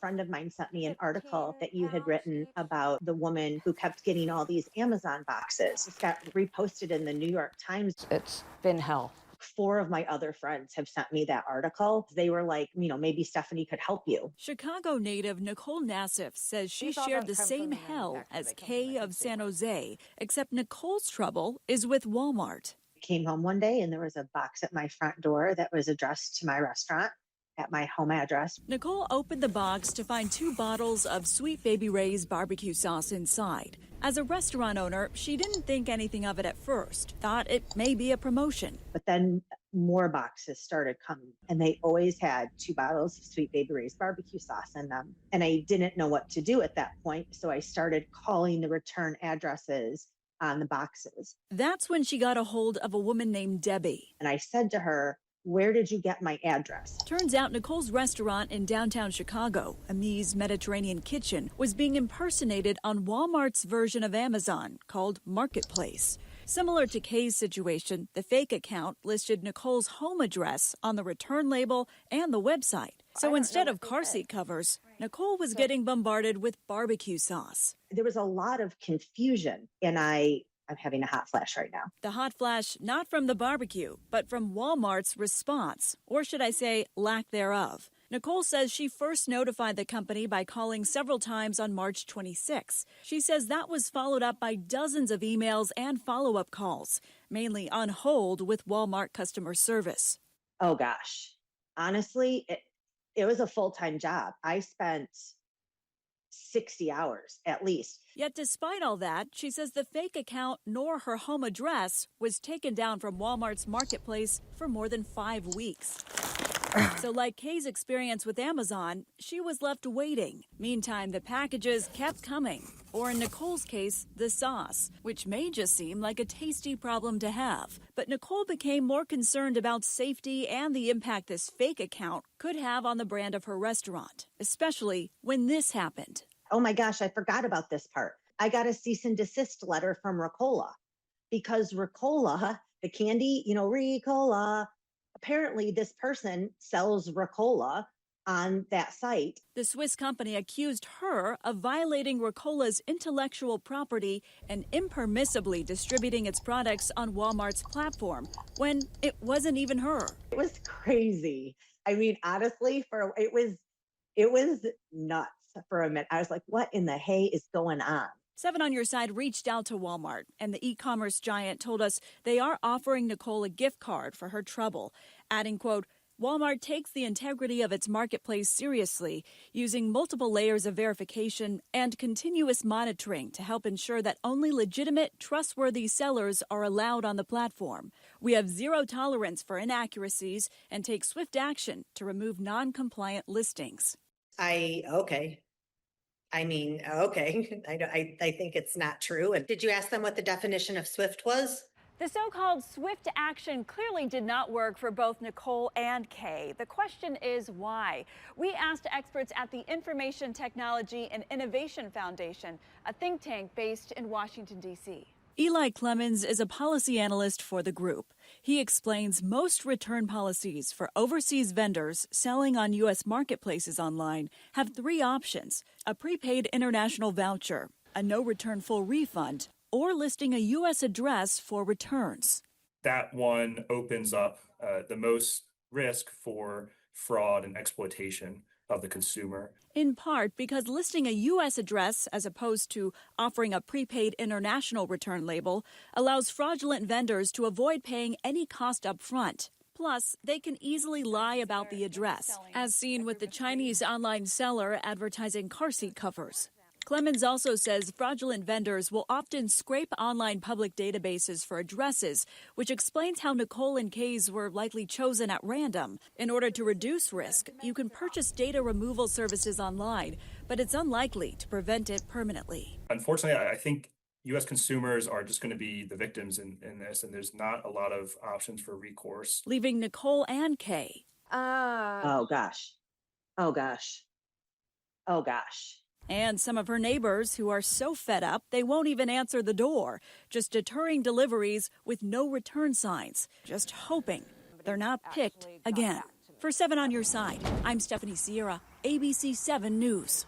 friend of mine sent me an article that you had written about the woman who kept getting all these Amazon boxes. It got reposted in the New York Times. It's been hell. 4 of my other friends have sent me that article. They were like, maybe Stephanie could help you. Chicago native Nicole Nassif says she shared the same hell as Kay of San Jose, except Nicole's trouble is with Walmart. I came home one day and there was a box at my front door that was addressed to my restaurant at my home address. Nicole opened the box to find 2 bottles of Sweet Baby Ray's barbecue sauce inside. As a restaurant owner, she didn't think anything of it at first, thought it may be a promotion. But then more boxes started coming, and they always had 2 bottles of Sweet Baby Ray's barbecue sauce in them. And I didn't know what to do at that point, so I started calling the return addresses on the boxes. That's when she got a hold of a woman named Debbie. And I said to her, "Where did you get my address?" Turns out Nicole's restaurant in downtown Chicago, Amy's Mediterranean Kitchen, was being impersonated on Walmart's version of Amazon called Marketplace. Similar to Kay's situation, the fake account listed Nicole's home address on the return label and the website. So instead of car seat covers, Nicole was getting bombarded with barbecue sauce. There was a lot of confusion, and I'm having a hot flash right now. The hot flash not from the barbecue, but from Walmart's response, or should I say lack thereof. Nicole says she first notified the company by calling several times on March 26. She says that was followed up by dozens of emails and follow-up calls, mainly on hold with Walmart customer service. Oh gosh, honestly, it was a full-time job. I spent 60 hours at least. Yet despite all that, she says the fake account nor her home address was taken down from Walmart's marketplace for more than 5 weeks. So like Kay's experience with Amazon, she was left waiting. Meantime, the packages kept coming. Or in Nicole's case, the sauce, which may just seem like a tasty problem to have. But Nicole became more concerned about safety and the impact this fake account could have on the brand of her restaurant, especially when this happened. Oh my gosh, I forgot about this part. I got a cease and desist letter from Ricola because Ricola, the candy, Ricola, apparently this person sells Ricola on that site. The Swiss company accused her of violating Ricola's intellectual property and impermissibly distributing its products on Walmart's platform when it wasn't even her. It was crazy. I mean, honestly, it was nuts for a minute. I was like, what in the hay is going on? 7 on Your Side reached out to Walmart, and the e-commerce giant told us they are offering Nicole a gift card for her trouble, adding, quote, Walmart takes the integrity of its marketplace seriously, using multiple layers of verification and continuous monitoring to help ensure that only legitimate, trustworthy sellers are allowed on the platform. We have zero tolerance for inaccuracies and take swift action to remove non-compliant listings. Okay. I think it's not true. And did you ask them what the definition of SWIFT was? The so-called swift action clearly did not work for both Nicole and Kay. The question is why? We asked experts at the Information Technology and Innovation Foundation, a think tank based in Washington, D.C. Eli Clemens is a policy analyst for the group. He explains most return policies for overseas vendors selling on U.S. marketplaces online have 3 options: a prepaid international voucher, a no-return full refund, or listing a U.S. address for returns. That one opens up the most risk for fraud and exploitation of the consumer. In part because listing a U.S. address as opposed to offering a prepaid international return label allows fraudulent vendors to avoid paying any cost up front. Plus, they can easily lie about the address, as seen with the Chinese online seller advertising car seat covers. Clemens also says fraudulent vendors will often scrape online public databases for addresses, which explains how Nicole and Kay's were likely chosen at random. In order to reduce risk, you can purchase data removal services online, but it's unlikely to prevent it permanently. Unfortunately, I think U.S. consumers are just going to be the victims in this, and there's not a lot of options for recourse. Leaving Nicole and Kay. Oh gosh. And some of her neighbors who are so fed up they won't even answer the door, just deterring deliveries with no return signs, just hoping they're not picked again. For 7 on Your Side, I'm Stephanie Sierra, ABC 7 News.